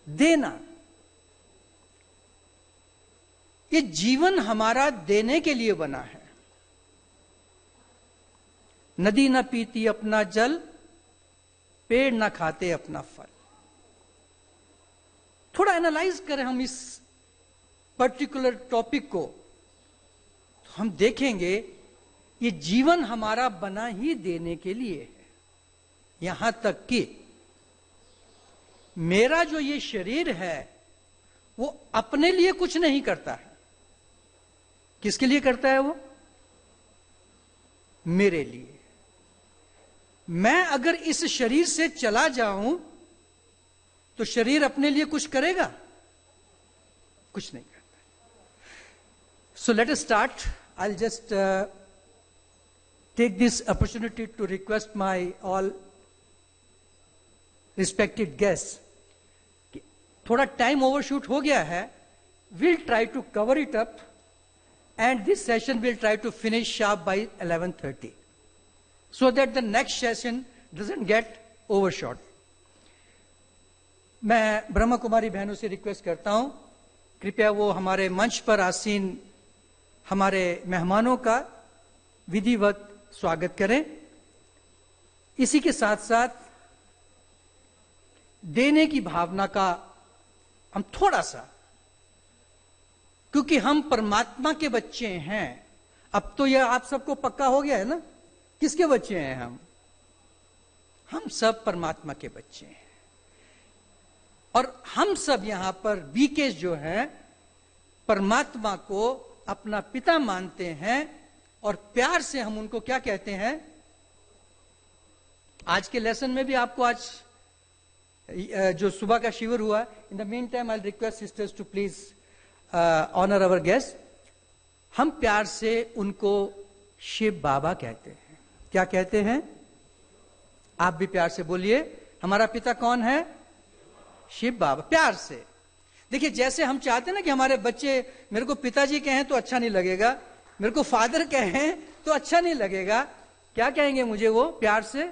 देना। ये जीवन हमारा देने के लिए बना है। नदी न पीती अपना जल, पेड़ न खाते अपना फल। थोड़ा एनालाइज करें हम इस पर्टिकुलर टॉपिक को, तो हम देखेंगे ये जीवन हमारा बना ही देने के लिए है। यहां तक कि मेरा जो ये शरीर है वो अपने लिए कुछ नहीं करता है। किसके लिए करता है वो? मेरे लिए। मैं अगर इस शरीर से चला जाऊं तो शरीर अपने लिए कुछ करेगा? कुछ नहीं करता। So let us start. I will just take this opportunity to request my all respected guests. थोड़ा टाइम ओवरशूट हो गया है. We'll try to cover it up and this session we'll try to finish sharp by 11:30 so that the next session doesn't get overshot. मैं ब्रह्मा कुमारी बहनों से request करता हूं, कृपया वो हमारे मंच पर आसीन हमारे मेहमानों का विधिवत स्वागत करें. इसी के साथ साथ देने की भावना का हम थोड़ा सा, क्योंकि हम परमात्मा के बच्चे हैं. अब तो यह आप सबको पक्का हो गया है ना, किसके बच्चे हैं हम सब परमात्मा के बच्चे हैं. और हम सब यहां पर बीकेस जो है परमात्मा को अपना पिता मानते हैं और प्यार से हम उनको क्या कहते हैं. आज के लेसन में भी आपको आज जो सुबह का शिविर हुआ, in the meantime I request sisters to please honour our guest. हम प्यार से उनको शिव बाबा कहते हैं. क्या कहते हैं? आप भी प्यार से बोलिए, हमारा पिता कौन है? शिव बाबा. प्यार से. देखिए, जैसे हम चाहते हैं ना कि हमारे बच्चे मेरे को पिताजी कहें तो अच्छा नहीं लगेगा, मेरे को फादर कहें तो अच्छा नहीं लगेगा. क्या कहेंगे मुझे वो प्यार से?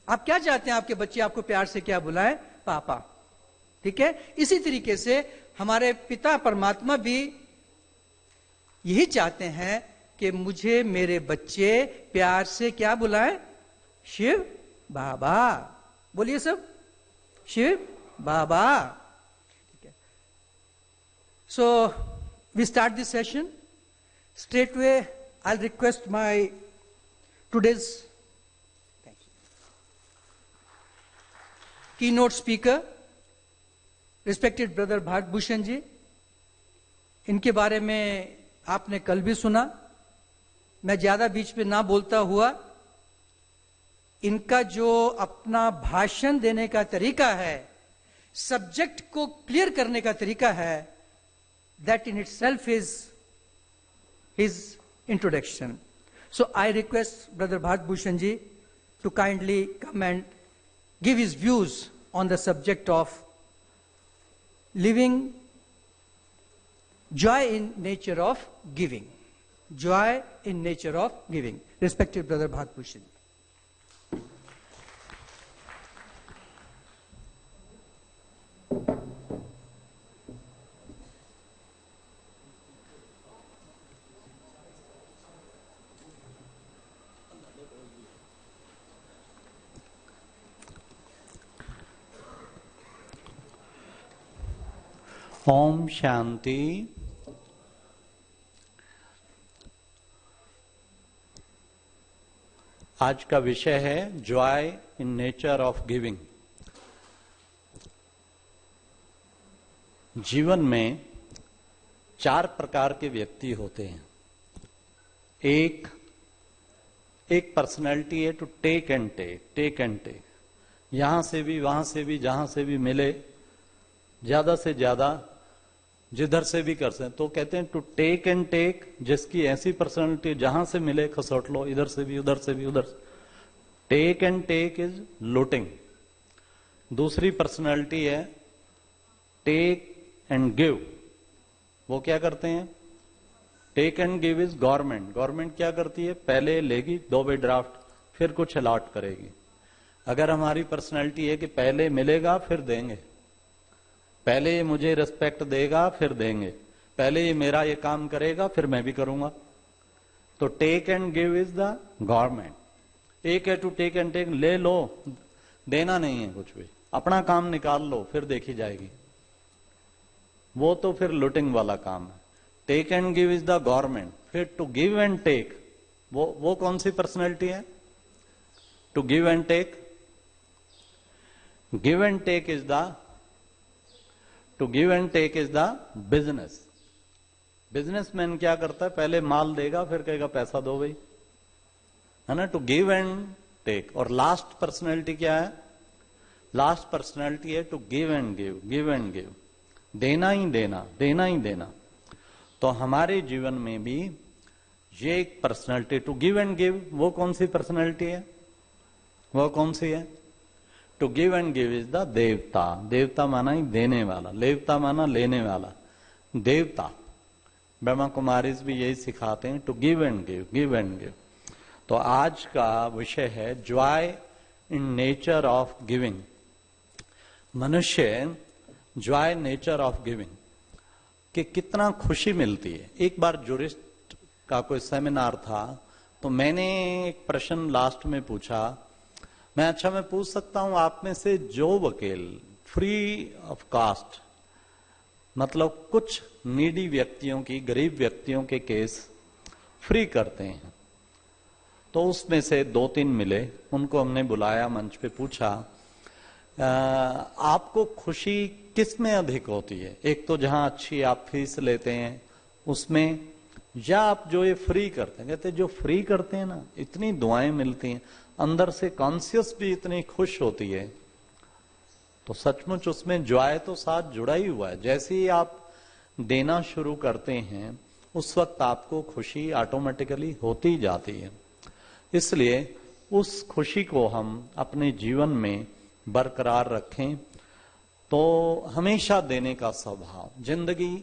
आप क्या चाहते हैं आपके बच्चे आपको प्यार से क्या बुलाएं? पापा. ठीक है. इसी तरीके से हमारे पिता परमात्मा भी यही चाहते हैं कि मुझे मेरे बच्चे प्यार से क्या बुलाएं? शिव बाबा. बोलिए सब, शिव बाबा. ठीक है. सो we start this session. Straightway, I'll request my today's keynote speaker, respected brother Bharat Bhushan ji. इनके बारे में आपने कल भी सुना. मैं ज्यादा बीच में ना बोलता हुआ, इनका जो अपना भाषण देने का तरीका है, सब्जेक्ट को क्लियर करने का तरीका है, that in itself is his introduction. So I request Brother Bharat Bhushan ji to kindly come and give his views on the subject of living joy in nature of giving. Joy in nature of giving. Respected Brother Bharat Bhushan. Om Shanti. आज का विषय है joy in nature of giving. जीवन में 4 प्रकार के व्यक्ति होते हैं. एक पर्सनैलिटी है टू टेक एंड टेक. यहां से भी वहां से भी जहां से भी मिले, ज्यादा से ज्यादा जिधर से भी कर सकते, तो कहते हैं टू टेक एंड टेक. जिसकी ऐसी पर्सनालिटी जहां से मिले खसोट लो, इधर से भी उधर से भी उधर. Take and take is looting. दूसरी पर्सनालिटी है टेक एंड गिव. वो क्या करते हैं? Take and give is government. Government क्या करती है? पहले लेगी 2 ड्राफ्ट, फिर कुछ अलॉट करेगी. अगर हमारी पर्सनैलिटी है कि पहले मिलेगा फिर देंगे, पहले ये मुझे रिस्पेक्ट देगा फिर देंगे, पहले ये मेरा ये काम करेगा फिर मैं भी करूंगा, तो take and give is the government. एक है टू टेक एंड टेक, ले लो, देना नहीं है कुछ भी, अपना काम निकाल लो फिर देखी जाएगी, वो तो फिर लुटिंग वाला काम है। Take and give is the government. फिर टू गिव एंड टेक, वो कौन सी पर्सनैलिटी है? To give and take, give and take is the, to give and take is the business. Businessman क्या करता है? पहले माल देगा फिर कहेगा पैसा दो भाई, है ना, टू गिव एंड टेक। और लास्ट पर्सनैलिटी क्या है? लास्ट पर्सनैलिटी है to give and give, give and give, देना ही देना, देना ही देना। तो हमारे जीवन में भी ये एक personality to give and give, वो कौन सी पर्सनैलिटी है? वो कौन सी है? To give and give is the देवता। देवता माना ही देने वाला, लेवता माना लेने वाला, देवता। ब्रह्मा कुमारीज भी यही सिखाते हैं, to give and give, give and give. तो आज का विषय है joy in nature of giving. मनुष्य जॉय नेचर ऑफ गिविंग, कि कितना खुशी मिलती है। एक बार जूरिस्ट का कोई सेमिनार था, तो मैंने एक प्रश्न लास्ट में पूछा, मैं पूछ सकता हूं आप में से जो वकील फ्री ऑफ कास्ट, मतलब कुछ नीडी व्यक्तियों की, गरीब व्यक्तियों के केस फ्री करते हैं, तो उसमें से 2-3 मिले, उनको हमने बुलाया, मंच पे पूछा आपको खुशी किस में अधिक होती है? एक तो जहां अच्छी आप फीस लेते हैं उसमें, या आप जो ये फ्री करते हैं? कहते जो फ्री करते हैं ना, इतनी दुआएं मिलती हैं, अंदर से कॉन्शियस भी इतनी खुश होती है, तो सचमुच उसमें जॉय तो साथ जुड़ा ही हुआ है। जैसे ही आप देना शुरू करते हैं उस वक्त आपको खुशी ऑटोमेटिकली होती जाती है। इसलिए उस खुशी को हम अपने जीवन में बरकरार रखें, तो हमेशा देने का स्वभाव। जिंदगी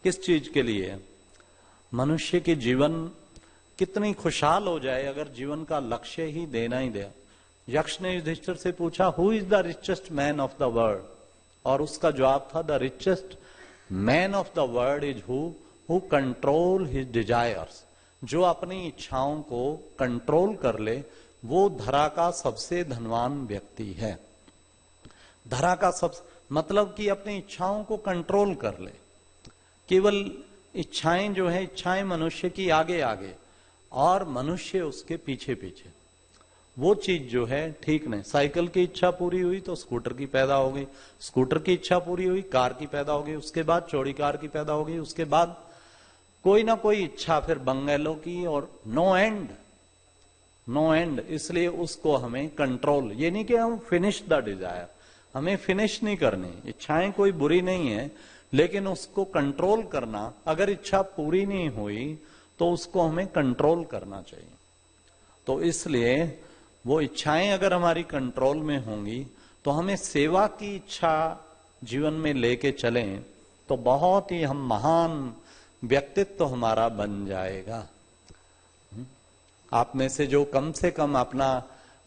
किस चीज के लिए है? मनुष्य के जीवन कितनी खुशहाल हो जाए अगर जीवन का लक्ष्य ही देना ही दे। यक्ष ने युधिष्ठिर से पूछा, who is the richest man of the world? और उसका जवाब था, the richest man of the world is who control his desires. जो अपनी इच्छाओं को कंट्रोल कर ले, वो धरा का सबसे धनवान व्यक्ति है। धरा का सब मतलब कि अपनी इच्छाओं को कंट्रोल कर ले। केवल इच्छाएं जो है, इच्छाएं मनुष्य की आगे आगे और मनुष्य उसके पीछे पीछे, वो चीज जो है ठीक नहीं। साइकिल की इच्छा पूरी हुई तो स्कूटर की पैदा हो गई, स्कूटर की इच्छा पूरी हुई कार की पैदा हो गई, उसके बाद चौड़ी कार की पैदा हो गई, उसके बाद कोई ना कोई इच्छा फिर बंगलों की, और नो एंड, नो एंड। इसलिए उसको हमें कंट्रोल, ये नहीं कि हम फिनिश द डिजायर, हमें फिनिश नहीं करनी। इच्छाएं कोई बुरी नहीं है, लेकिन उसको कंट्रोल करना, अगर इच्छा पूरी नहीं हुई तो उसको हमें कंट्रोल करना चाहिए। तो इसलिए वो इच्छाएं अगर हमारी कंट्रोल में होंगी तो हमें सेवा की इच्छा जीवन में लेके चलें तो बहुत ही हम महान व्यक्तित्व तो हमारा बन जाएगा। आप में से जो कम से कम अपना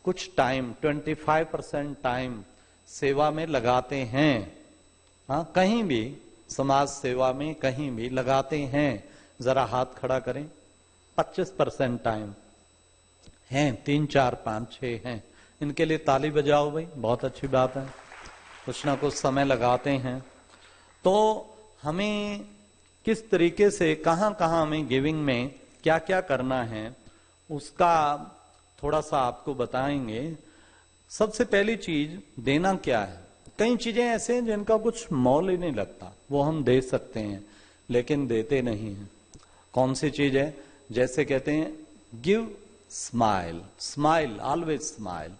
कुछ टाइम 25% टाइम सेवा में लगाते हैं, हाँ, कहीं भी समाज सेवा में कहीं भी लगाते हैं, जरा हाथ खड़ा करें। 25% टाइम हैं, 3, 4, 5, 6 हैं, इनके लिए ताली बजाओ भाई, बहुत अच्छी बात है, कुछ ना कुछ समय लगाते हैं। तो हमें किस तरीके से, कहां कहां हमें गिविंग में क्या क्या करना है उसका थोड़ा सा आपको बताएंगे। सबसे पहली चीज, देना क्या है। कई चीजें ऐसे हैं जिनका कुछ मोल ही नहीं लगता, वो हम दे सकते हैं लेकिन देते नहीं हैं। कौन सी चीज है? जैसे कहते हैं give smile, smile, always smile.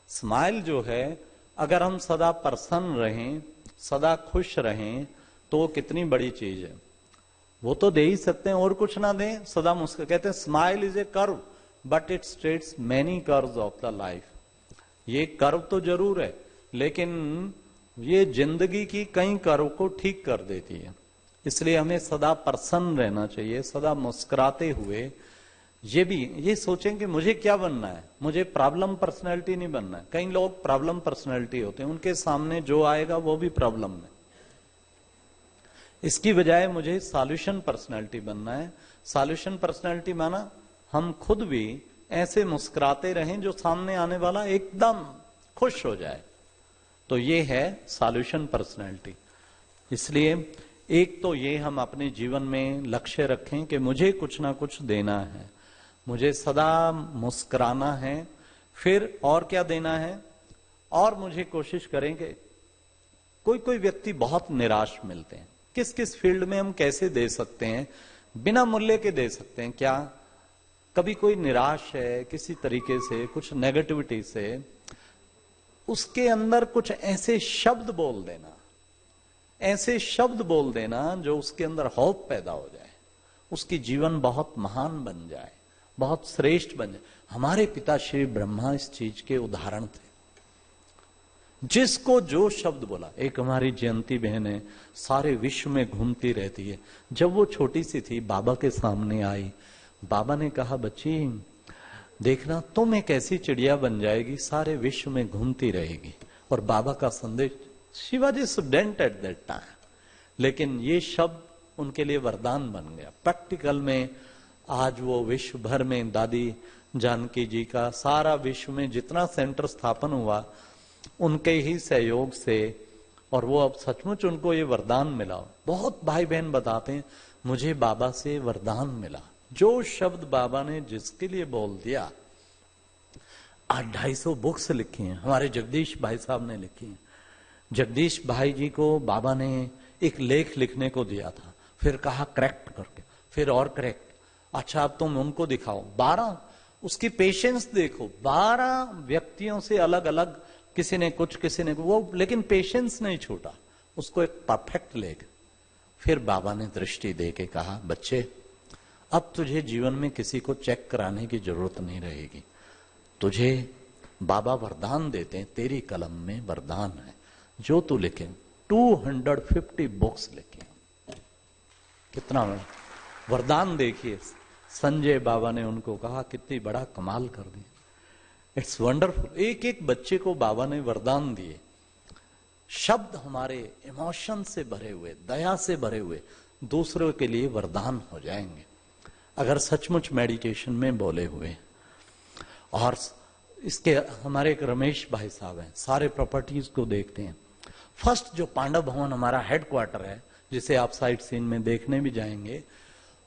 Smile जो है, अगर हम सदा प्रसन्न रहें, सदा खुश रहें, तो कितनी बड़ी चीज है। वो तो दे ही सकते हैं, और कुछ ना दें, सदा मुस्कुरा। कहते हैं smile is a curve but it straights many curves of the life. ये कर्व तो जरूर है, लेकिन ये जिंदगी की कई कर्व को ठीक कर देती है। इसलिए हमें सदा प्रसन्न रहना चाहिए, सदा मुस्कुराते हुए ये सोचें कि मुझे क्या बनना है, मुझे प्रॉब्लम पर्सनैलिटी नहीं बनना है। कई लोग प्रॉब्लम पर्सनैलिटी होते हैं, उनके सामने जो आएगा वो भी प्रॉब्लम है। इसकी बजाय मुझे सॉल्यूशन पर्सनैलिटी बनना है। सॉल्यूशन पर्सनैलिटी माना हम खुद भी ऐसे मुस्कुराते रहें जो सामने आने वाला एकदम खुश हो जाए, तो ये है सॉल्यूशन पर्सनैलिटी। इसलिए एक तो ये हम अपने जीवन में लक्ष्य रखें कि मुझे कुछ ना कुछ देना है, मुझे सदा मुस्कुराना है। फिर और क्या देना है, और मुझे कोशिश करेंगे। कोई कोई व्यक्ति बहुत निराश मिलते हैं, किस किस फील्ड में हम कैसे दे सकते हैं, बिना मूल्य के दे सकते हैं क्या। कभी कोई निराश है किसी तरीके से, कुछ नेगेटिविटी से, उसके अंदर कुछ ऐसे शब्द बोल देना, ऐसे शब्द बोल देना जो उसके अंदर होप पैदा हो जाए, उसकी जीवन बहुत महान बन जाए, बहुत श्रेष्ठ बन जाए। हमारे पिता श्री ब्रह्मा इस चीज के उदाहरण थे। जिसको जो शब्द बोला, एक हमारी जयंती बहन है, सारे विश्व में घूमती रहती है। जब वो छोटी सी थी, बाबा के सामने आई, बाबा ने कहा, बच्ची देखना तुम एक ऐसी चिड़िया बन जाएगी, सारे विश्व में घूमती रहेगी। और बाबा का संदेश, she was a student at that time, लेकिन ये शब्द उनके लिए वरदान बन गया। प्रैक्टिकल में आज वो विश्व भर में दादी जानकी जी का सारा विश्व में जितना सेंटर स्थापन हुआ उनके ही सहयोग से, और वो अब सचमुच उनको ये वरदान मिला। बहुत भाई बहन बताते हैं, मुझे बाबा से वरदान मिला। जो शब्द बाबा ने जिसके लिए बोल दिया, आज 250 बुक्स लिखी हैं, हमारे जगदीश भाई साहब ने लिखी हैं। जगदीश भाई जी को बाबा ने एक लेख लिखने को दिया था, फिर कहा करेक्ट करके, फिर और करेक्ट, अच्छा अब तुम उनको दिखाओ। 12, उसकी पेशेंस देखो, 12 व्यक्तियों से अलग अलग, किसी ने कुछ, किसी ने वो, लेकिन पेशेंस नहीं छूटा, उसको एक परफेक्ट लेख। फिर बाबा ने दृष्टि दे के कहा, बच्चे अब तुझे जीवन में किसी को चेक कराने की जरूरत नहीं रहेगी, तुझे बाबा वरदान देते हैं, तेरी कलम में वरदान है, जो तू लिखे। 250 बुक्स लिखे, कितना वरदान देखिए। संजय बाबा ने उनको कहा, कितनी बड़ा कमाल कर दी, इट्स वंडरफुल। एक एक बच्चे को बाबा ने वरदान दिए। शब्द हमारे इमोशन से भरे हुए, दया से भरे हुए, दूसरों के लिए वरदान हो जाएंगे अगर सचमुच मेडिटेशन में बोले हुए। और इसके हमारे एक रमेश भाई साहब हैं, सारे प्रॉपर्टीज को देखते हैं। फर्स्ट जो पांडव भवन हमारा हेडक्वार्टर है, जिसे आप साइट सीन में देखने भी जाएंगे,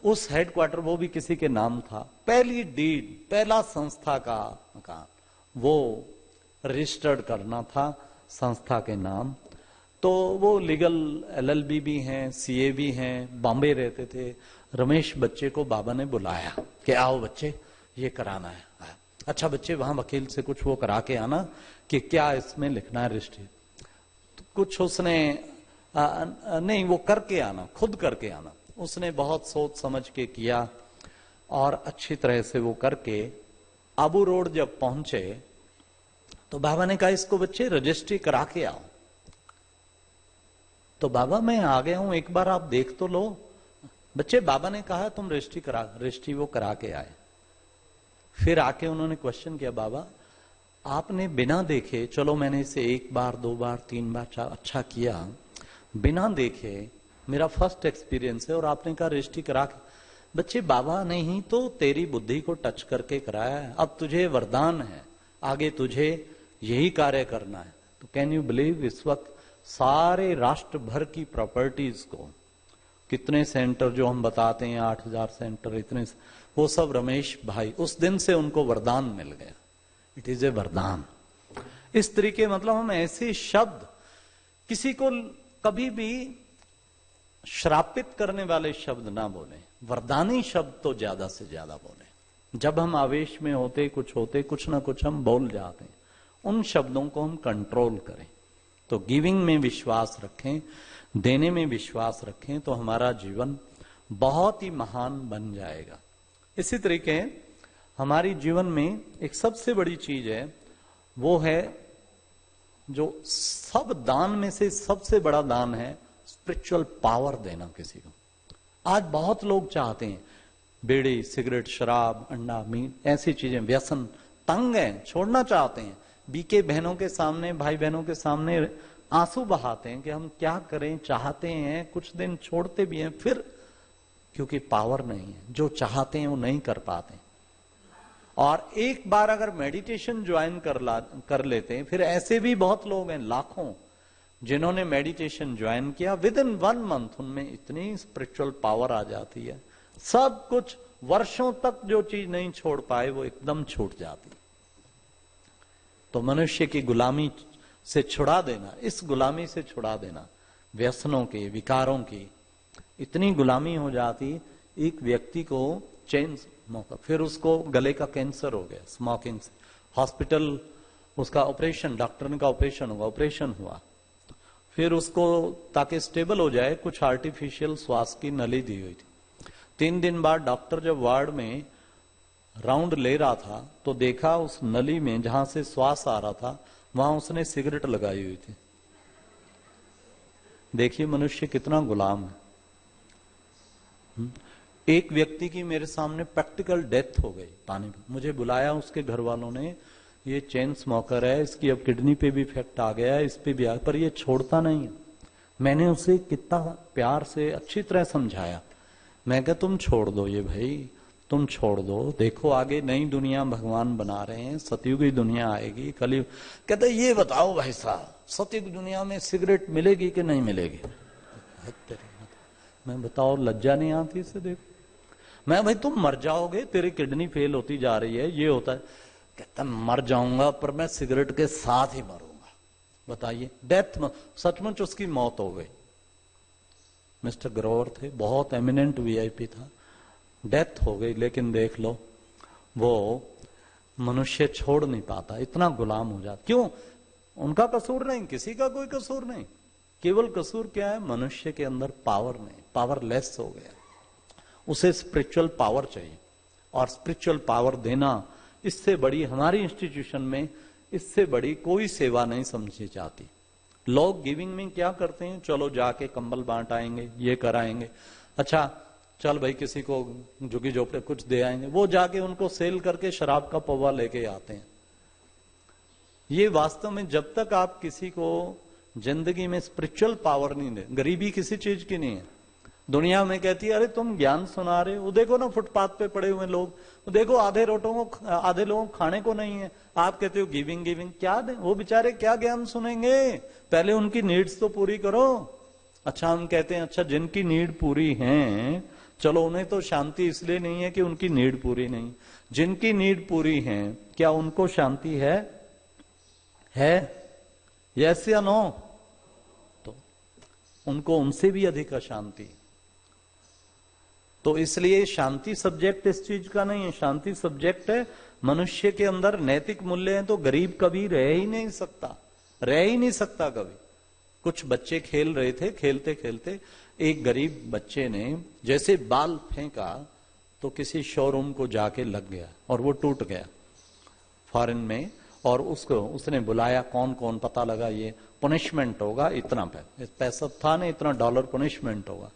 उस हेडक्वार्टर वो भी किसी के नाम था। पहली डीड, पहला संस्था का वो रजिस्टर्ड करना था संस्था के नाम। तो वो लीगल LLB भी हैं, CA भी हैं, बॉम्बे रहते थे। रमेश बच्चे को बाबा ने बुलाया कि आओ बच्चे ये कराना है। अच्छा बच्चे वहां वकील से कुछ वो करा के आना कि क्या इसमें लिखना है रजिस्ट्री। तो कुछ उसने नहीं, वो करके आना, खुद करके आना। उसने बहुत सोच समझ के किया और अच्छी तरह से वो करके आबू रोड जब पहुंचे तो बाबा ने कहा, इसको बच्चे रजिस्ट्री करा के आओ। तो बाबा मैं आ गया हूं, एक बार आप देख तो लो। बच्चे बाबा ने कहा तुम रजिस्ट्री वो करा के आए। फिर आके उन्होंने क्वेश्चन किया, बाबा आपने बिना देखे, चलो मैंने इसे 1 बार 2 बार 3 बार अच्छा किया, बिना देखे मेरा फर्स्ट एक्सपीरियंस है और आपने कहा रजिस्ट्री करा के। बच्चे बाबा ने ही तो तेरी बुद्धि को टच करके कराया है, अब तुझे वरदान है, आगे तुझे यही कार्य करना है। तो कैन यू बिलीव, इस वक्त सारे राष्ट्र भर की प्रॉपर्टीज को, कितने सेंटर जो हम बताते हैं 8000 सेंटर, इतने, वो सब रमेश भाई, उस दिन से उनको वरदान मिल गया। इट इज ए वरदान। इस तरीके मतलब हम ऐसे शब्द, किसी को कभी भी श्रापित करने वाले शब्द ना बोले, वरदानी शब्द तो ज्यादा से ज्यादा बोले। जब हम आवेश में होते, कुछ ना कुछ हम बोल जाते हैं, उन शब्दों को हम कंट्रोल करें। तो गिविंग में विश्वास रखें, देने में विश्वास रखें, तो हमारा जीवन बहुत ही महान बन जाएगा। इसी तरीके हमारी जीवन में एक सबसे बड़ी चीज है, वो है जो सब दान में से सबसे बड़ा दान है, स्पिरिचुअल पावर देना किसी को। आज बहुत लोग चाहते हैं बीड़ी, सिगरेट, शराब, अंडा, मीट, ऐसी चीजें, व्यसन, तंग हैं, छोड़ना चाहते हैं। बीके बहनों के सामने, भाई बहनों के सामने आंसू बहाते हैं कि हम क्या करें, चाहते हैं, कुछ दिन छोड़ते भी हैं, फिर क्योंकि पावर नहीं है, जो चाहते हैं वो नहीं कर पाते। और एक बार अगर मेडिटेशन ज्वाइन कर लेते हैं, फिर ऐसे भी बहुत लोग हैं, लाखों, जिन्होंने मेडिटेशन ज्वाइन किया, विद इन 1 मंथ उनमें इतनी स्पिरिचुअल पावर आ जाती है, सब कुछ, वर्षों तक जो चीज नहीं छोड़ पाए वो एकदम छूट जाती। तो मनुष्य की गुलामी से छुड़ा देना, इस गुलामी से छुड़ा देना, व्यसनों के, विकारों की इतनी गुलामी हो जाती, एक व्यक्ति को चेन मौका, फिर उसको गले का कैंसर हो गया स्मोकिंग से, हॉस्पिटल, उसका ऑपरेशन, डॉक्टर ने का ऑपरेशन हुआ, फिर उसको ताकि स्टेबल हो जाए कुछ आर्टिफिशियल श्वास की नली दी हुई थी। 3 दिन बाद डॉक्टर जब वार्ड में राउंड ले रहा था तो देखा उस नली में जहां से श्वास आ रहा था वहां उसने सिगरेट लगाई हुई थी। देखिए मनुष्य कितना गुलाम है। एक व्यक्ति की मेरे सामने प्रैक्टिकल डेथ हो गई पानी में, मुझे बुलाया उसके घर वालों ने, ये चेन स्मोकर है, इसकी अब किडनी पे भी इफेक्ट आ गया है, इस पे भी आ, पर ये छोड़ता नहीं है। मैंने उसे कितना प्यार से अच्छी तरह समझाया, मैं कहा तुम छोड़ दो ये भाई, तुम छोड़ दो, देखो आगे नई दुनिया भगवान बना रहे हैं, सतयुग की दुनिया आएगी, कलयुग। कहते ये बताओ भाई साहब, सतयुग दुनिया में सिगरेट मिलेगी कि नहीं मिलेगी? मैं बताओ, लज्जा नहीं आती इसे? देखो मैं, भाई तुम मर जाओगे, तेरी किडनी फेल होती जा रही है, ये होता है। कहता मर जाऊंगा पर मैं सिगरेट के साथ ही मरूंगा। बताइए, डेथ, सचमुच उसकी मौत हो गई। मिस्टर ग्रोवर थे, बहुत एमिनेंट वीआईपी था, डेथ हो गई। लेकिन देख लो, वो मनुष्य छोड़ नहीं पाता, इतना गुलाम हो जाता। क्यों? उनका कसूर नहीं, किसी का कोई कसूर नहीं, केवल कसूर क्या है? मनुष्य के अंदर पावर नहीं, पावरलेस हो गया। उसे स्पिरिचुअल पावर चाहिए, और स्पिरिचुअल पावर देना, इससे बड़ी हमारी इंस्टीट्यूशन में इससे बड़ी कोई सेवा नहीं समझी जाती। लोग गिविंग में क्या करते हैं? चलो जाके कंबल बांट आएंगे, ये कराएंगे, अच्छा चल भाई किसी को झुगी झोपड़े कुछ दे आएंगे, वो जाके उनको सेल करके शराब का पौवा लेके आते हैं। ये वास्तव में जब तक आप किसी को जिंदगी में स्पिरिचुअल पावर नहीं दे, गरीबी किसी चीज की नहीं है। दुनिया में कहती है अरे तुम ज्ञान सुना रहे हो, वो देखो ना फुटपाथ पे पड़े हुए लोग, वो देखो आधे लोगों को खाने को नहीं है, आप कहते हो गिविंग गिविंग, क्या दे? वो बेचारे क्या ज्ञान सुनेंगे? पहले उनकी नीड्स तो पूरी करो। अच्छा हम कहते हैं अच्छा जिनकी नीड पूरी है, चलो उन्हें तो शांति इसलिए नहीं है कि उनकी नीड पूरी नहीं, जिनकी नीड पूरी है क्या उनको शांति है? यस या नो? तो उनको उनसे भी अधिक अशांति। तो इसलिए शांति सब्जेक्ट इस चीज का नहीं है, शांति सब्जेक्ट है मनुष्य के अंदर नैतिक मूल्य है। तो गरीब कभी रह ही नहीं सकता, रह ही नहीं सकता कभी। कुछ बच्चे खेल रहे थे, खेलते खेलते एक गरीब बच्चे ने जैसे बाल फेंका तो किसी शोरूम को जाके लग गया और वो टूट गया फॉरेन में, और उसको उसने बुलाया, कौन कौन, पता लगा ये पनिशमेंट होगा, इतना पैसा था नहीं, इतना डॉलर पनिशमेंट होगा।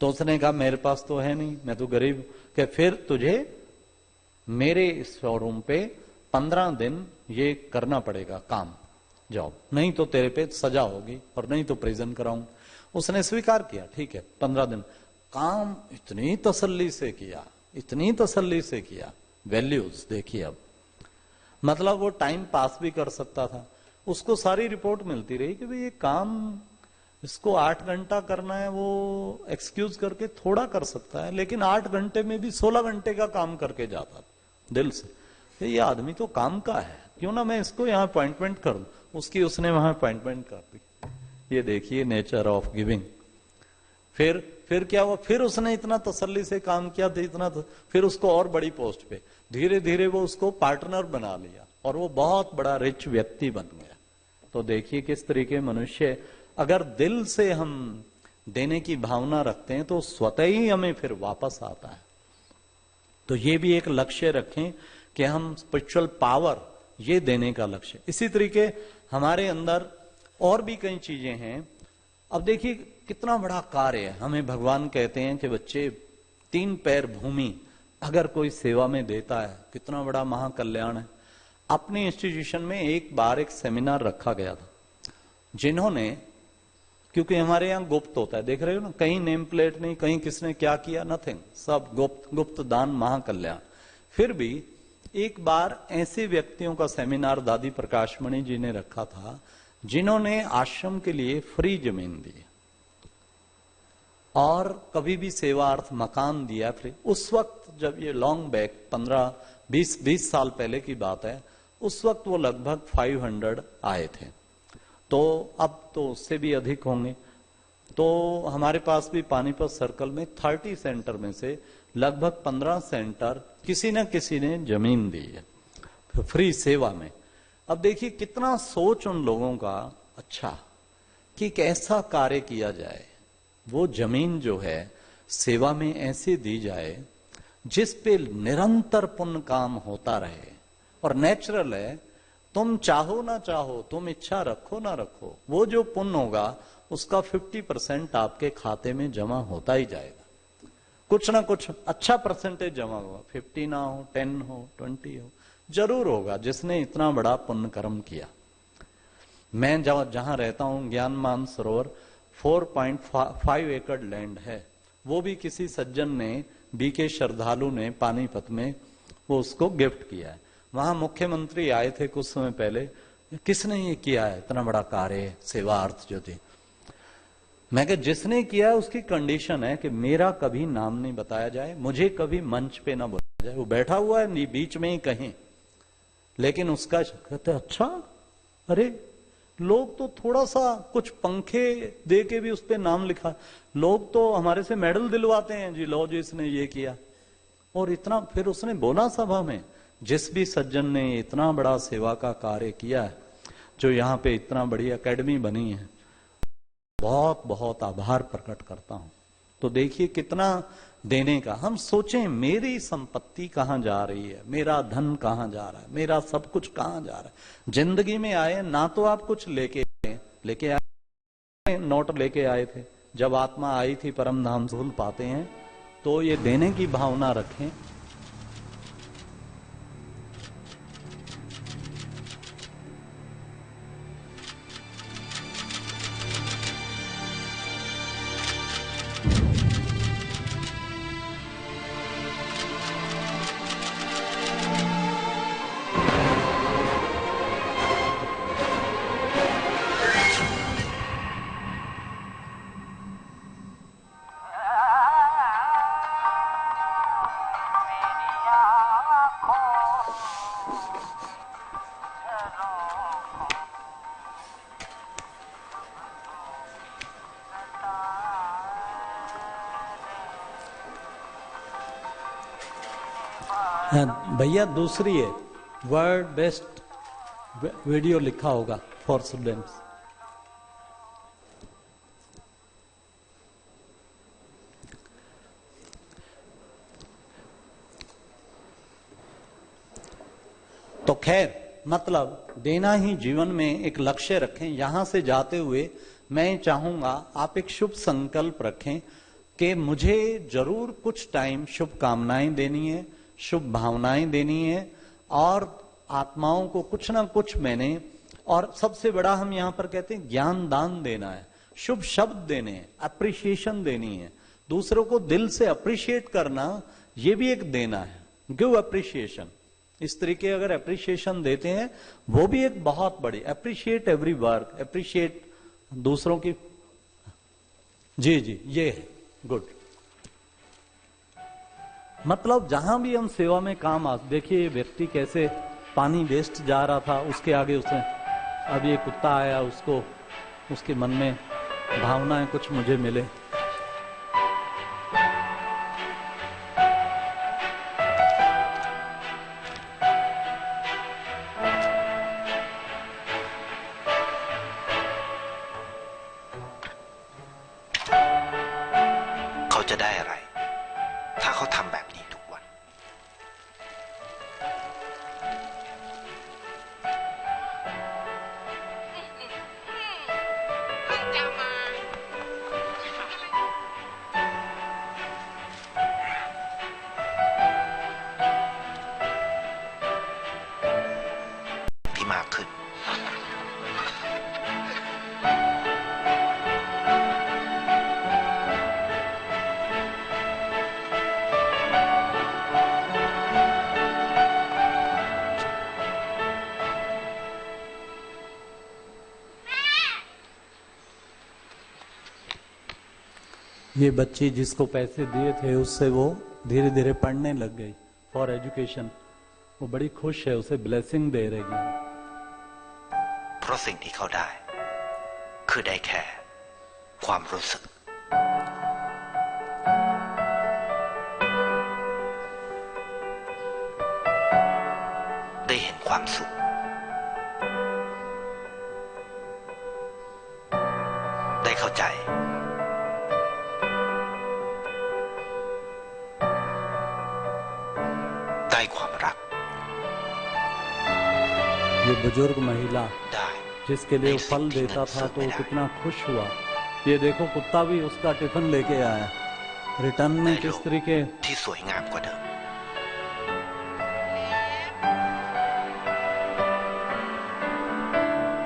तो उसने कहा मेरे पास तो है नहीं, मैं तो गरीब। कि फिर तुझे मेरे इस शोरूम पे 15 दिन ये करना पड़ेगा काम, जॉब, नहीं तो तेरे पे सजा होगी और नहीं तो प्रिजन कराऊं। उसने स्वीकार किया, ठीक है 15 दिन काम। इतनी तसल्ली से किया, इतनी तसल्ली से किया। वैल्यूज देखिए, अब मतलब वो टाइम पास भी कर सकता था। उसको सारी रिपोर्ट मिलती रही कि भाई ये काम इसको 8 घंटा करना है, वो एक्सक्यूज करके थोड़ा कर सकता है, लेकिन 8 घंटे में भी 16 घंटे का काम करके जाता दिल से। ये आदमी तो काम का है, क्यों ना मैं इसको यहाँ अपॉइंटमेंट कर दूं। उसकी उसने वहां अपॉइंटमेंट कर दी। ये देखिए नेचर ऑफ गिविंग। फिर क्या हुआ? फिर उसने इतना तसल्ली से काम किया, फिर उसको और बड़ी पोस्ट पे धीरे धीरे वो उसको पार्टनर बना लिया और वो बहुत बड़ा रिच व्यक्ति बन गया। तो देखिए किस तरीके मनुष्य, अगर दिल से हम देने की भावना रखते हैं तो स्वतः ही हमें फिर वापस आता है। तो ये भी एक लक्ष्य रखें कि हम स्पिरिचुअल पावर ये देने का लक्ष्य। इसी तरीके हमारे अंदर और भी कई चीजें हैं। अब देखिए कितना बड़ा कार्य है। हमें भगवान कहते हैं कि बच्चे 3 पैर भूमि अगर कोई सेवा में देता है, कितना बड़ा महाकल्याण है। अपने इंस्टीट्यूशन में एक बार एक सेमिनार रखा गया था, जिन्होंने, क्योंकि हमारे यहाँ गुप्त होता है, देख रहे हो ना, कहीं नेम प्लेट नहीं, कहीं किसने क्या किया, नथिंग, सब गुप्त, गुप्त दान महाकल्याण। फिर भी एक बार ऐसे व्यक्तियों का सेमिनार दादी प्रकाशमणि जी ने रखा था, जिन्होंने आश्रम के लिए फ्री जमीन दी और कभी भी सेवार्थ मकान दिया फ्री। उस वक्त जब ये लॉन्ग बैक 15-20 साल पहले की बात है, उस वक्त वो लगभग 500 आए थे, तो अब तो उससे भी अधिक होंगे। तो हमारे पास भी पानीपत सर्कल में 30 सेंटर में से लगभग 15 सेंटर किसी न किसी ने जमीन दी है फ्री सेवा में। अब देखिए कितना सोच उन लोगों का अच्छा कि एक ऐसा कार्य किया जाए, वो जमीन जो है सेवा में ऐसे दी जाए जिस पे निरंतर पुण्य काम होता रहे। और नेचुरल है, तुम चाहो ना चाहो, तुम इच्छा रखो ना रखो, वो जो पुण्य होगा उसका 50% आपके खाते में जमा होता ही जाएगा। कुछ ना कुछ अच्छा परसेंटेज जमा होगा, 50 ना हो, 10 हो, 20 हो, जरूर होगा, जिसने इतना बड़ा पुण्य कर्म किया। मैं जहां रहता हूं, ज्ञान मान सरोवर 4.5 एकड़ लैंड है, वो भी किसी सज्जन ने, बीके श्रद्धालु ने पानीपत में वो उसको गिफ्ट किया है। वहां मुख्यमंत्री आए थे कुछ समय पहले, किसने ये किया है इतना बड़ा कार्य सेवार्थ जो थी। मैं कहा जिसने किया है उसकी कंडीशन है कि मेरा कभी नाम नहीं बताया जाए, मुझे कभी मंच पे ना बुलाया जाए। वो बैठा हुआ है बीच में ही कहीं, लेकिन उसका कहते अच्छा, अरे लोग तो थोड़ा सा कुछ पंखे दे के भी उस पर नाम लिखा, लोग तो हमारे से मेडल दिलवाते हैं जी, लो जी इसने ये किया। और इतना फिर उसने बोला सभा में, जिस भी सज्जन ने इतना बड़ा सेवा का कार्य किया है, जो यहाँ पे इतना बड़ी एकेडमी बनी है, बहुत बहुत आभार प्रकट करता हूं। तो देखिए कितना देने का, हम सोचें मेरी संपत्ति कहां जा रही है, मेरा धन कहां जा रहा है, मेरा सब कुछ कहां जा रहा है। जिंदगी में आए ना तो आप कुछ लेके आए, नोट लेके आए थे, जब आत्मा आई थी परम धाम भूल पाते हैं, तो ये देने की भावना रखें। भैया दूसरी है, वर्ल्ड बेस्ट वीडियो लिखा होगा फॉर स्टूडेंट्स। तो खैर, मतलब देना ही जीवन में एक लक्ष्य रखें। यहां से जाते हुए मैं चाहूंगा आप एक शुभ संकल्प रखें कि मुझे जरूर कुछ टाइम शुभकामनाएं देनी है, शुभ भावनाएं देनी है, और आत्माओं को कुछ ना कुछ मैंने, और सबसे बड़ा हम यहां पर कहते हैं ज्ञान दान देना है, शुभ शब्द देने हैं, अप्रिशिएशन देनी है, दूसरों को दिल से अप्रिशिएट करना, ये भी एक देना है, गिव अप्रिशिएशन। इस तरीके अगर अप्रिशिएशन देते हैं, वो भी एक बहुत बड़ी, अप्रिशिएट एवरी वर्क, अप्रिशिएट दूसरों की, जी जी ये है गुड। मतलब जहां भी हम सेवा में काम आ, देखिए ये व्यक्ति कैसे पानी वेस्ट जा रहा था, उसके आगे उसने, अब ये कुत्ता आया, उसको, उसके मन में भावनाएं कुछ मुझे मिले। ये बच्ची जिसको पैसे दिए थे उससे वो धीरे धीरे पढ़ने लग गई फॉर एजुकेशन। वो बड़ी खुश है, उसे ब्लेसिंग दे रही है। เพราะสิ่งที่เขาได้คือได้แค่ความรู้สึกได้เห็นความสุขได้เข้าใจได้ความรัก ये बुजुर्ग महिला ได้ जिसके लिए वो फल देता था तो वो कितना खुश हुआ। ये देखो कुत्ता भी उसका टिफिन लेके आया रिटर्न में, किस तरीके ที่สวยงามกว่าเดิม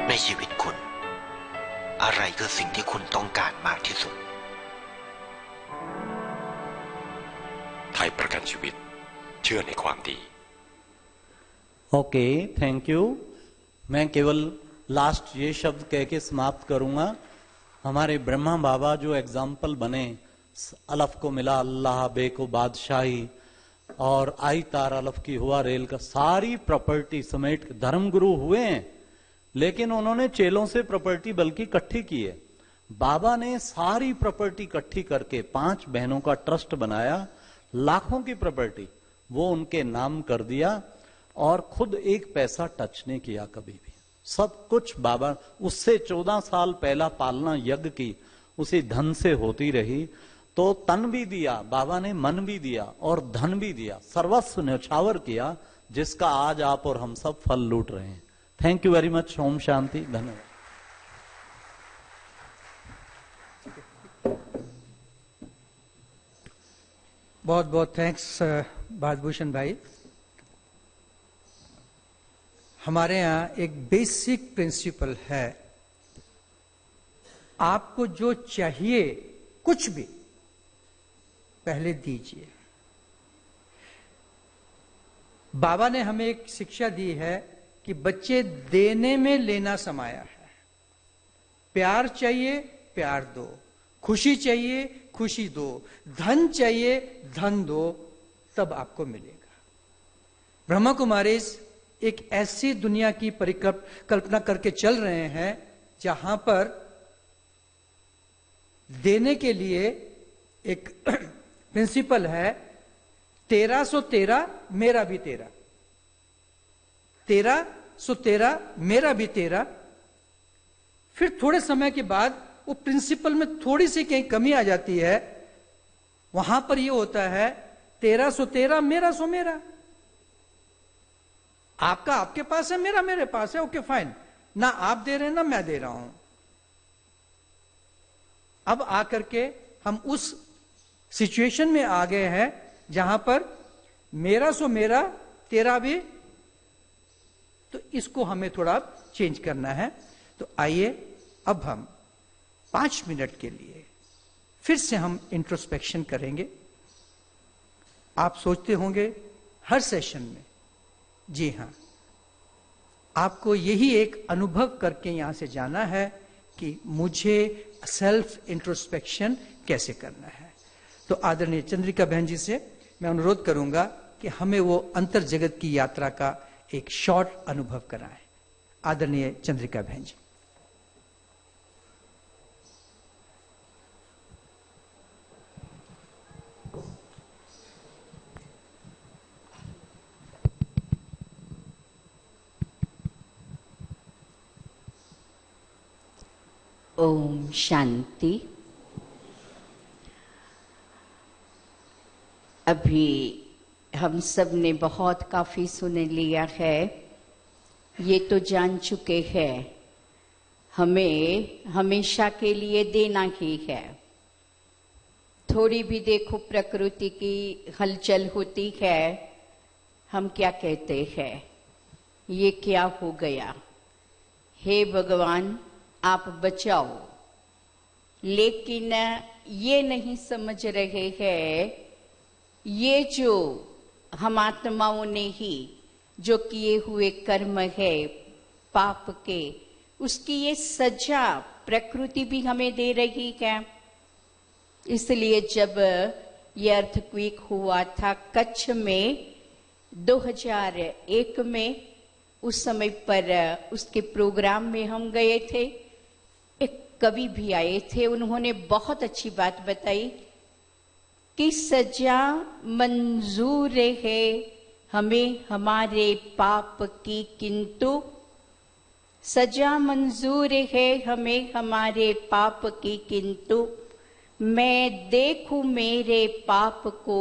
ในชีวิตคุณอะไรคือสิ่งที่คุณต้องการมากที่สุด ไทยประกันชีวิตเชื่อในความดี ओके थैंक यू। मैं केवल लास्ट ये शब्द कह के समाप्त करूंगा। हमारे ब्रह्मा बाबा जो एग्जाम्पल बने, अलफ को मिला अल्लाह, बे को बादशाही, और आई तार अलफ की हुआ रेल का, सारी प्रॉपर्टी समेट धर्मगुरु हुए हैं, लेकिन उन्होंने चेलों से प्रॉपर्टी बल्कि इकट्ठी की है। बाबा ने सारी प्रॉपर्टी इकट्ठी करके 5 बहनों का ट्रस्ट बनाया, लाखों की प्रॉपर्टी वो उनके नाम कर दिया, और खुद एक पैसा टच नहीं किया कभी भी। सब कुछ बाबा, उससे 14 साल पहला पालना यज्ञ की उसी धन से होती रही। तो तन भी दिया बाबा ने, मन भी दिया और धन भी दिया, सर्वस्व न्यौछावर किया, जिसका आज आप और हम सब फल लूट रहे हैं। Thank you very much. ओम शांति। धन्यवाद। बहुत बहुत थैंक्स भारतभूषण भाई। हमारे यहाँ एक बेसिक प्रिंसिपल है, आपको जो चाहिए कुछ भी पहले दीजिए। बाबा ने हमें एक शिक्षा दी है कि बच्चे देने में लेना समाया है। प्यार चाहिए प्यार दो, खुशी चाहिए खुशी दो, धन चाहिए धन दो, तब आपको मिलेगा। ब्रह्मा कुमारीज एक ऐसी दुनिया की परिकल्पना करके चल रहे हैं जहां पर देने के लिए एक प्रिंसिपल है, तेरा सो तेरा मेरा भी तेरा, तेरा सो तेरा मेरा भी तेरा। फिर थोड़े समय के बाद वो प्रिंसिपल में थोड़ी सी कहीं कमी आ जाती है, वहां पर ये होता है तेरा सो तेरा मेरा सो मेरा। आपका आपके पास है, मेरा मेरे पास है, ओके फाइन, ना आप दे रहे हैं ना मैं दे रहा हूं। अब आकर के हम उस सिचुएशन में आ गए हैं जहां पर मेरा सो मेरा तेरा भी, तो इसको हमें थोड़ा चेंज करना है। तो आइए अब हम 5 मिनट के लिए फिर से हम इंट्रोस्पेक्शन करेंगे। आप सोचते होंगे हर सेशन में, जी हां, आपको यही एक अनुभव करके यहां से जाना है कि मुझे सेल्फ इंट्रोस्पेक्शन कैसे करना है। तो आदरणीय चंद्रिका बहन जी से मैं अनुरोध करूंगा कि हमें वो अंतर जगत की यात्रा का एक शॉर्ट अनुभव कराएं। आदरणीय चंद्रिका बहन जी। ओम शांति। अभी हम सब ने बहुत काफी सुन लिया है, ये तो जान चुके हैं हमें हमेशा के लिए देना ही है। थोड़ी भी देखो प्रकृति की हलचल होती है, हम क्या कहते हैं, ये क्या हो गया, हे भगवान आप बचाओ। लेकिन ये नहीं समझ रहे हैं, ये जो हम आत्माओं ने ही जो किए हुए कर्म है पाप के, उसकी ये सजा प्रकृति भी हमें दे रही है। इसलिए जब ये अर्थक्वेक हुआ था कच्छ में 2001 में, उस समय पर उसके प्रोग्राम में हम गए थे। एक कवि भी आए थे, उन्होंने बहुत अच्छी बात बताई कि सजा मंजूर है हमें हमारे पाप की, किंतु सजा मंजूर है हमें हमारे पाप की, किंतु मैं देखूं मेरे पाप को,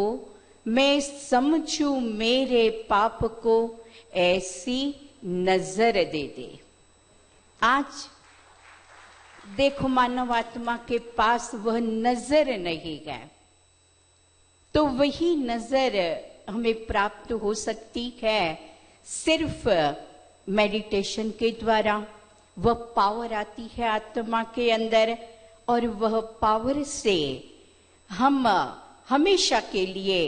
मैं समझूं मेरे पाप को, ऐसी नजर दे दे। आज देखो मानव आत्मा के पास वह नजर नहीं है, तो वही नजर हमें प्राप्त हो सकती है सिर्फ मेडिटेशन के द्वारा। वह पावर आती है आत्मा के अंदर, और वह पावर से हम हमेशा के लिए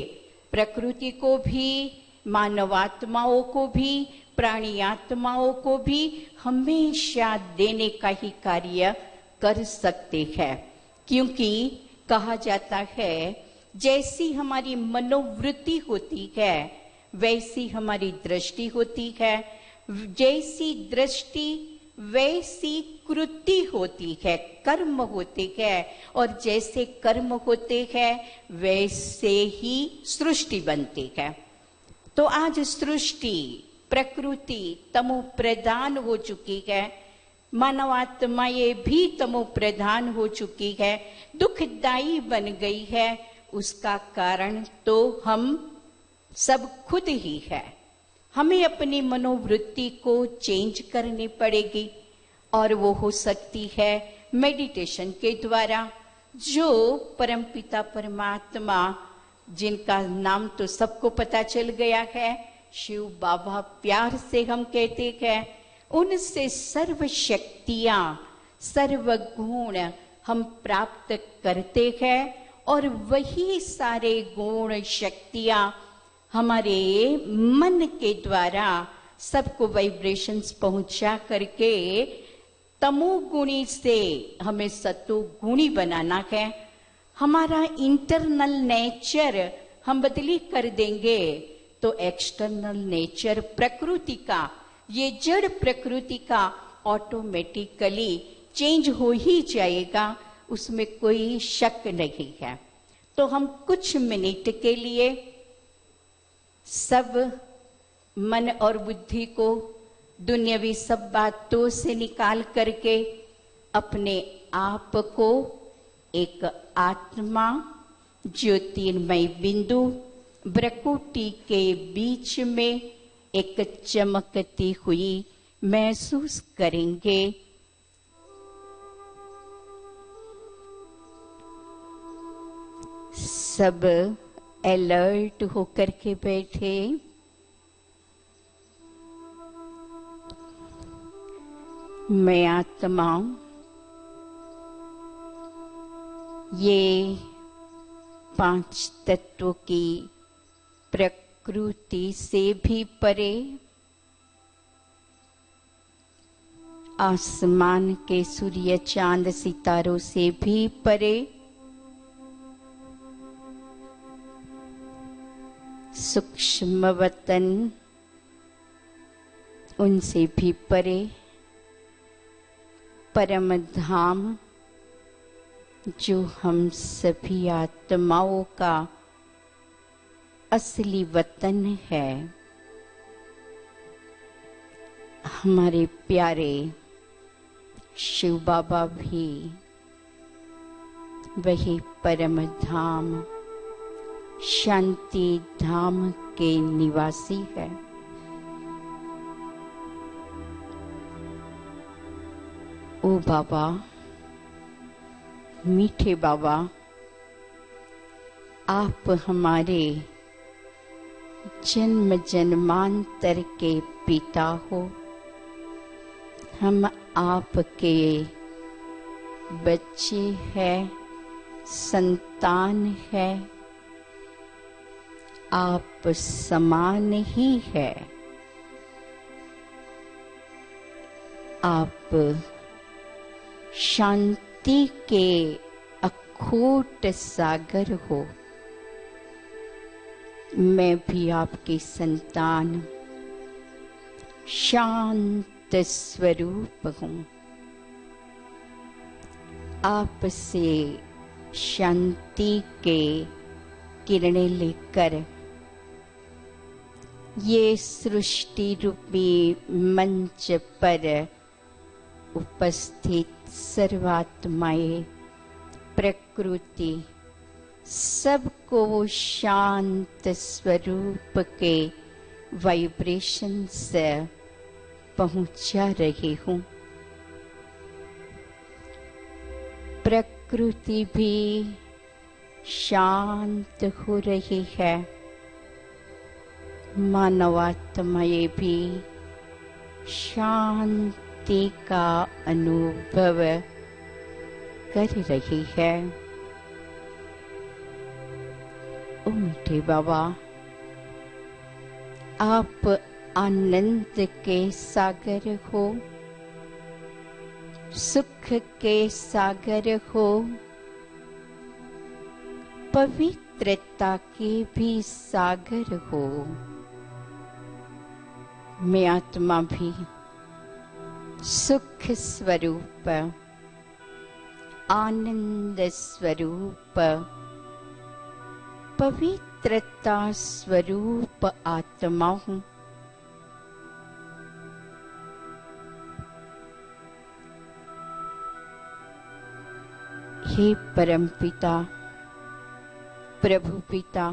प्रकृति को भी, मानवात्माओं को भी, प्राणी आत्माओं को भी हमेशा देने का ही कार्य कर सकते हैं। क्योंकि कहा जाता है जैसी हमारी मनोवृत्ति होती है वैसी हमारी दृष्टि होती है, जैसी दृष्टि वैसी कृति होती है, कर्म होते हैं, और जैसे कर्म होते हैं वैसे ही सृष्टि बनती है। तो आज सृष्टि प्रकृति तमो प्रधान हो चुकी है, मानव आत्माएं भी तमो प्रधान हो चुकी है, दुखदायी बन गई है। उसका कारण तो हम सब खुद ही है। हमें अपनी मनोवृत्ति को चेंज करनी पड़ेगी, और वो हो सकती है मेडिटेशन के द्वारा। जो परमपिता परमात्मा, जिनका नाम तो सबको पता चल गया है, शिव बाबा प्यार से हम कहते हैं, उनसे सर्व शक्तियां, सर्व गुण हम प्राप्त करते हैं, और वही सारे गुण शक्तियां हमारे मन के द्वारा सबको वाइब्रेशंस पहुंचा करके तमोगुणी से हमें सतोगुणी बनाना है। हमारा इंटरनल नेचर हम बदली कर देंगे तो एक्सटर्नल नेचर प्रकृति का, ये जड़ प्रकृति का ऑटोमेटिकली चेंज हो ही जाएगा, उसमें कोई शक नहीं है। तो हम कुछ मिनट के लिए सब मन और बुद्धि को दुनियावी सब बातों से निकाल करके अपने आप को एक आत्मा, ज्योतिर्मय बिंदु, भ्रकुटी के बीच में एक चमकती हुई महसूस करेंगे। सब अलर्ट होकर के बैठे। मैं आत्मा ये 5 तत्वों की प्रकृति से भी परे, आसमान के सूर्य चांद सितारों से भी परे, सूक्ष्म वतन उनसे भी परे, परम धाम जो हम सभी आत्माओं का असली वतन है, हमारे प्यारे शिव बाबा भी वही परम धाम, शांति धाम के निवासी है। ओ बाबा, मीठे बाबा, आप हमारे जन्म जन्मांतर के पिता हो, हम आपके बच्चे हैं, संतान है, आप समान ही है। आप शांति के अखोट सागर हो। मैं भी आपकी संतान शांत स्वरूप हूं। आपसे शांति के किरणें लेकर ये सृष्टि रूपी मंच पर उपस्थित सर्वात्माएं, प्रकृति सबको शांत स्वरूप के वाइब्रेशन से पहुंचा रही हूं। प्रकृति भी शांत हो रही है, मानवात्माएं भी शांति का अनुभव कर रही है। ओ मीठे बाबा, आप आनंद के सागर हो, सुख के सागर हो, पवित्रता के भी सागर हो। मैं आत्मा भी सुख स्वरूप, आनंद स्वरूप, पवित्रता स्वरूप आत्मा हूं। हे परम पिता, प्रभु पिता,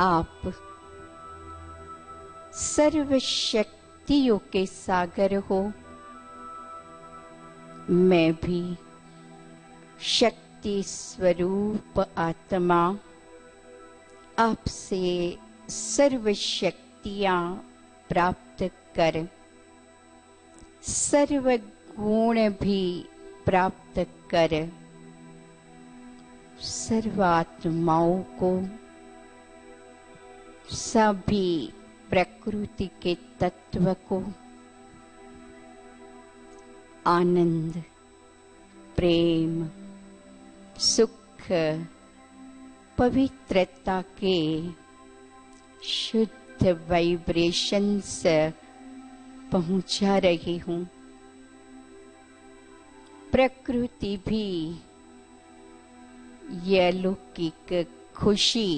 आप सर्व शक्तियों के सागर हो। मैं भी शक्ति स्वरूप आत्मा आपसे सर्व शक्तियां प्राप्त कर, सर्व गुण भी प्राप्त कर, सर्वात्माओं को, सभी प्रकृति के तत्व को आनंद, प्रेम, सुख, पवित्रता के शुद्ध वाइब्रेशन से पहुंचा रही हूं। प्रकृति भी ये अलौकिक खुशी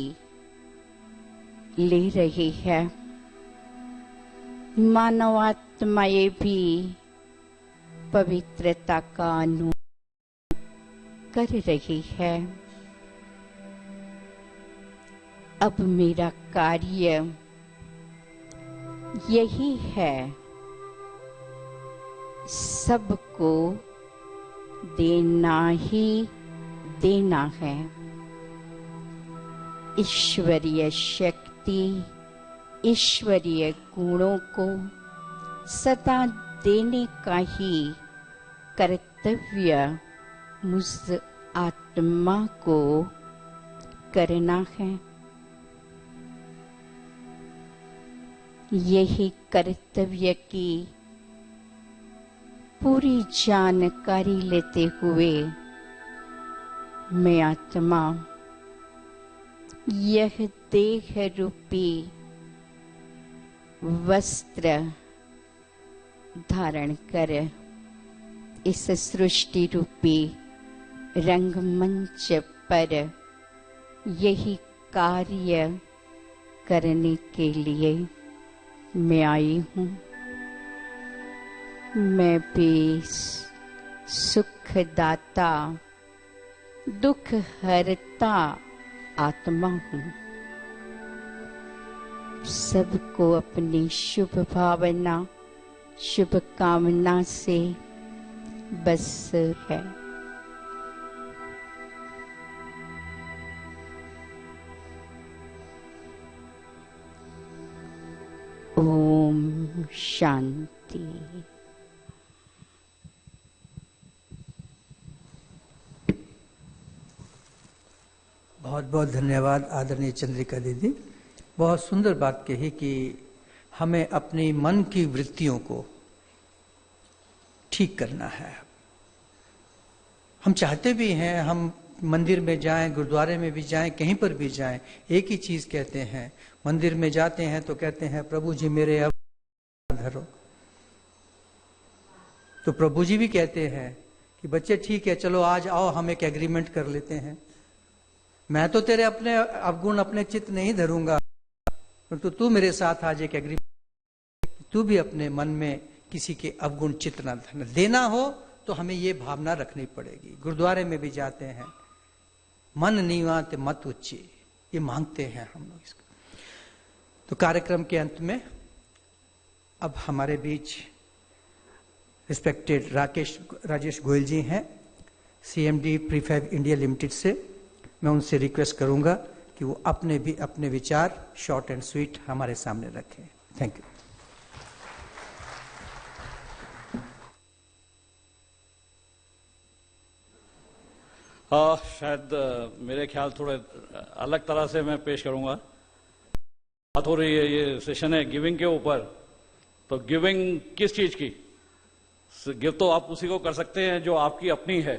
ले रही है, मानवात्माएं भी पवित्रता का अनुभव कर रही है। अब मेरा कार्य यही है, सबको देना ही देना है। ईश्वरीय शक्ति, ईश्वरीय गुणों को सदा देने का ही कर्तव्य मुझ आत्मा को करना है। यही कर्तव्य की पूरी जानकारी लेते हुए मैं आत्मा यह देह रूपी वस्त्र धारण कर इस सृष्टि रूपी रंगमंच पर यही कार्य करने के लिए मैं आई हूँ। मैं भी सुखदाता, दुख हरता आत्मा हूँ। सबको अपनी शुभ भावना, शुभ कामना से बस है। ओम शांति। बहुत बहुत धन्यवाद आदरणीय चंद्रिका दीदी। बहुत सुंदर बात कही कि हमें अपनी मन की वृत्तियों को ठीक करना है। हम चाहते भी हैं, हम मंदिर में जाएं, गुरुद्वारे में भी जाएं, कहीं पर भी जाएं, एक ही चीज कहते हैं। मंदिर में जाते हैं तो कहते हैं प्रभु जी मेरे अब धरो। तो प्रभु जी भी कहते हैं कि बच्चे ठीक है, चलो आज आओ हम एक एग्रीमेंट कर लेते हैं। मैं तो तेरे अपने अवगुण अपने चित्त नहीं धरूंगा, परंतु तू मेरे साथ आज एक एग्रीमेंट, तू भी अपने मन में किसी के अवगुण चित्त न धरना। देना हो तो हमें ये भावना रखनी पड़ेगी। गुरुद्वारे में भी जाते हैं, मन नीवा ते मत उच्ची, ये मांगते हैं हम लोग इसको। तो कार्यक्रम के अंत में अब हमारे बीच रिस्पेक्टेड राजेश गोयल जी हैं, CMD प्रीफैब इंडिया लिमिटेड से। मैं उनसे रिक्वेस्ट करूंगा कि वो अपने भी अपने विचार शॉर्ट एंड स्वीट हमारे सामने रखें। Thank you. शायद मेरे ख्याल थोड़े अलग तरह से मैं पेश करूंगा। बात हो रही है, ये सेशन है गिविंग के ऊपर। तो गिविंग किस चीज की? गिव तो आप उसी को कर सकते हैं जो आपकी अपनी है।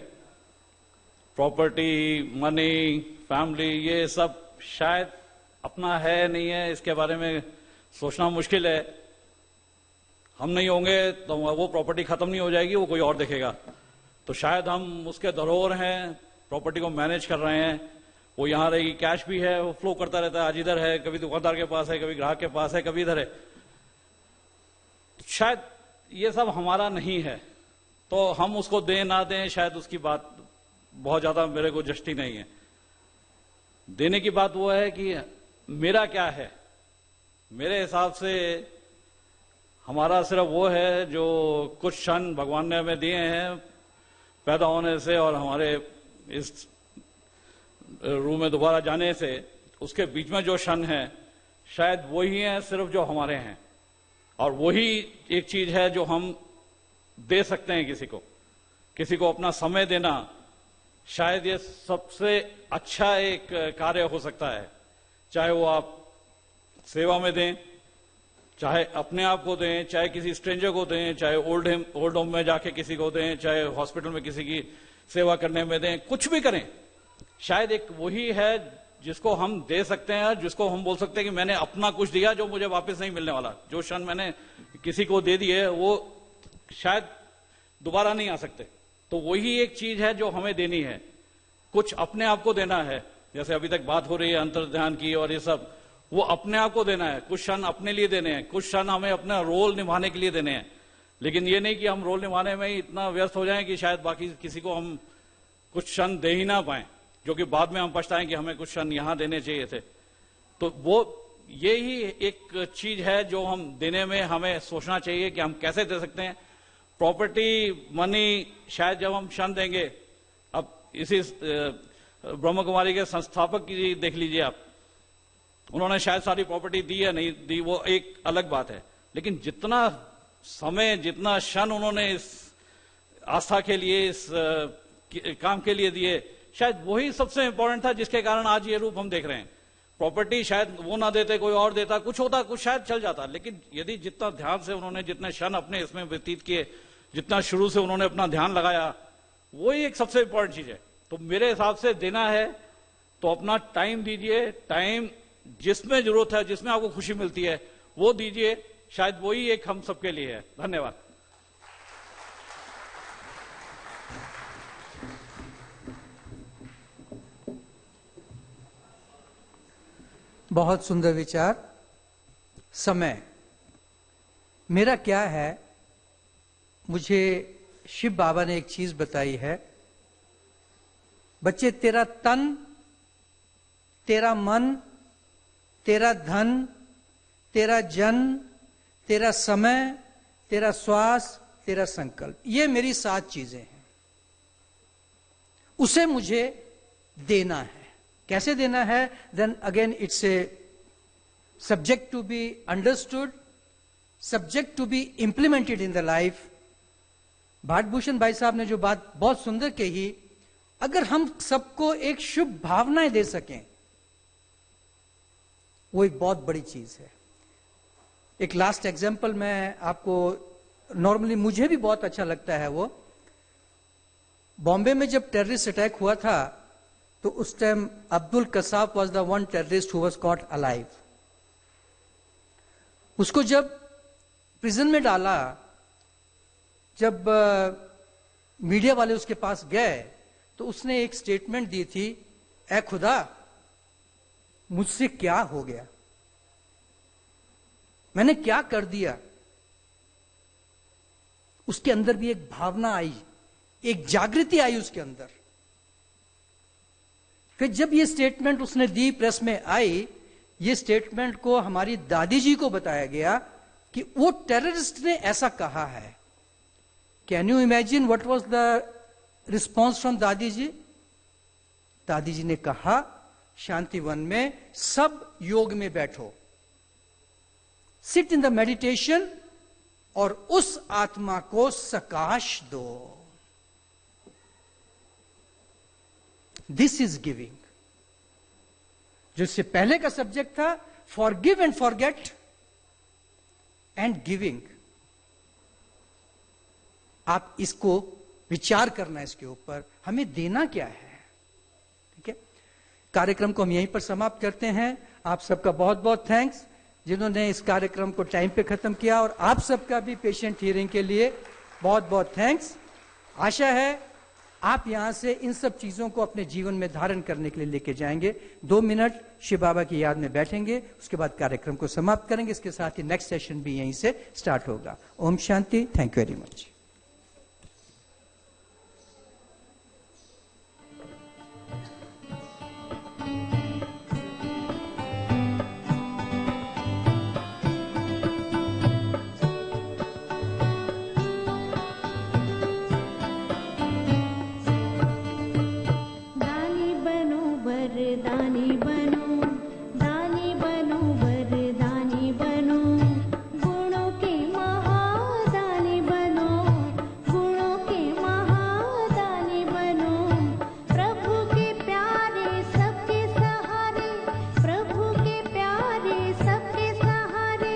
प्रॉपर्टी, मनी, फैमिली, ये सब शायद अपना है नहीं है, इसके बारे में सोचना मुश्किल है। हम नहीं होंगे तो वो प्रॉपर्टी खत्म नहीं हो जाएगी, वो कोई और देखेगा। तो शायद हम उसके धरोहर हैं, प्रॉपर्टी को मैनेज कर रहे हैं। वो यहां रहेगी, कैश भी है, वो फ्लो करता रहता है, आज इधर है, कभी दुकानदार के पास है, कभी ग्राहक के पास है, कभी इधर है। तो शायद ये सब हमारा नहीं है, तो हम उसको दें ना दें, शायद उसकी बात बहुत ज्यादा मेरे को जस्टी नहीं है। देने की बात वो है कि मेरा क्या है। मेरे हिसाब से हमारा सिर्फ वो है जो कुछ क्षण भगवान ने हमें दिए हैं पैदा होने से और हमारे इस रूम में दोबारा जाने से, उसके बीच में जो क्षण है शायद वही है सिर्फ जो हमारे हैं। और वही एक चीज है जो हम दे सकते हैं किसी को अपना समय देना। शायद ये सबसे अच्छा एक कार्य हो सकता है। चाहे वो आप सेवा में दें, चाहे अपने आप को दें, चाहे किसी स्ट्रेंजर को दें, चाहे ओल्ड होम में जाके किसी को दें, चाहे हॉस्पिटल में किसी की सेवा करने में दें, कुछ भी करें। शायद एक वही है जिसको हम दे सकते हैं, जिसको हम बोल सकते हैं कि मैंने अपना कुछ दिया जो मुझे वापस नहीं मिलने वाला। जो क्षण मैंने किसी को दे दिए वो शायद दोबारा नहीं आ सकते। तो वही एक चीज है जो हमें देनी है। कुछ अपने आप को देना है, जैसे अभी तक बात हो रही है अंतर्ध्यान की और ये सब, वो अपने आप को देना है। कुछ क्षण अपने लिए देने हैं, कुछ क्षण हमें अपना रोल निभाने के लिए देने हैं। लेकिन ये नहीं कि हम रोल निभाने में ही इतना व्यस्त हो जाएं कि शायद बाकी किसी को हम कुछ क्षण दे ही ना पाए, जो कि बाद में हम पछताएं कि हमें कुछ क्षण यहां देने चाहिए थे। तो वो ये ही एक चीज है जो हम देने में हमें सोचना चाहिए कि हम कैसे दे सकते हैं। प्रॉपर्टी, मनी, शायद जब हम क्षण देंगे, अब इसी ब्रह्म कुमारी के संस्थापक की देख लीजिए आप, उन्होंने शायद सारी प्रॉपर्टी दी या नहीं दी वो एक अलग बात है, लेकिन जितना समय, जितना क्षण उन्होंने इस आस्था के लिए, इस काम के लिए दिए, शायद वही सबसे इंपॉर्टेंट था जिसके कारण आज ये रूप हम देख रहे हैं। प्रॉपर्टी शायद वो ना देते, कोई और देता, कुछ होता, कुछ शायद चल जाता, लेकिन यदि जितना ध्यान से उन्होंने, जितने क्षण अपने इसमें व्यतीत किए, जितना शुरू से उन्होंने अपना ध्यान लगाया, वही एक सबसे इंपॉर्टेंट चीज है। तो मेरे हिसाब से देना है तो अपना टाइम दीजिए, टाइम जिसमें जरूरत है, जिसमें आपको खुशी मिलती है वो दीजिए। शायद वही एक हम सबके लिए है। धन्यवाद। बहुत सुंदर विचार। समय मेरा क्या है, मुझे शिव बाबा ने एक चीज बताई है, बच्चे तेरा तन, तेरा मन, तेरा धन, तेरा जन, तेरा समय, तेरा श्वास, तेरा संकल्प, ये मेरी 7 चीजें हैं। उसे मुझे देना है। कैसे देना है? Then again it's a subject to be understood, subject to be implemented in the life. Bhatbhushan भाई साहब ने जो बात बहुत सुंदर कही, अगर हम सबको एक शुभ भावनाएं दे सकें, वो एक बहुत बड़ी चीज है। एक लास्ट एग्जाम्पल मैं आपको, नॉर्मली मुझे भी बहुत अच्छा लगता है वो, बॉम्बे में जब टेररिस्ट अटैक हुआ था तो उस time Abdul Kasab was the one terrorist who was cot alive. उसको जब प्रिजन में डाला, जब मीडिया वाले उसके पास गए तो उसने एक स्टेटमेंट दी थी, ऐ खुदा मुझसे क्या हो गया, मैंने क्या कर दिया। उसके अंदर भी एक भावना आई, एक जागृति आई उसके अंदर। फिर जब ये स्टेटमेंट उसने दी, प्रेस में आई, ये स्टेटमेंट को हमारी दादी जी को बताया गया कि वो टेररिस्ट ने ऐसा कहा है। Can you imagine what was the response from दादी जी? दादी जी ने कहा, शांतिवन में सब योग में बैठो, सिट इन द मेडिटेशन और उस आत्मा को सकाश दो। This is giving. जो इससे पहले का सब्जेक्ट था, forgive and forget and giving, आप इसको विचार करना, इसके ऊपर हमें देना क्या है। ठीक है, कार्यक्रम को हम यहीं पर समाप्त करते हैं। आप सबका बहुत बहुत थैंक्स जिन्होंने इस कार्यक्रम को टाइम पे खत्म किया, और आप सबका भी पेशेंट हियरिंग के लिए बहुत बहुत थैंक्स। आशा है आप यहां से इन सब चीजों को अपने जीवन में धारण करने के लिए लेके जाएंगे। 2 मिनट शिव बाबा की याद में बैठेंगे, उसके बाद कार्यक्रम को समाप्त करेंगे। इसके साथ ही नेक्स्ट सेशन भी यहीं से स्टार्ट होगा। ओम शांति। Thank you very much. दानी बनो वरदानी बनो, गुणों के महादानी बनो, गुणों के महादानी बनो। प्रभु के प्यारे सबके सहारे, प्रभु के प्यारे सबके सहारे,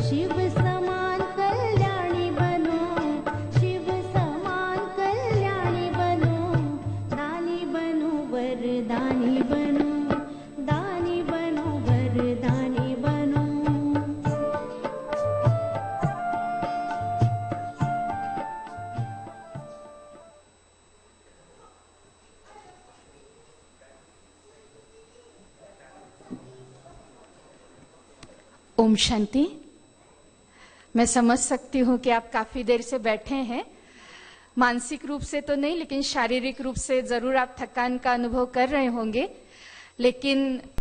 शिव समान कल्याणी बनो, शिव समान कल्याणी बनो। दानी बनो वरदानी बनो, दानी बनो वरदानी बनो। ओम शांति। मैं समझ सकती हूँ कि आप काफी देर से बैठे हैं। मानसिक रूप से तो नहीं, लेकिन शारीरिक रूप से जरूर आप थकान का अनुभव कर रहे होंगे। लेकिन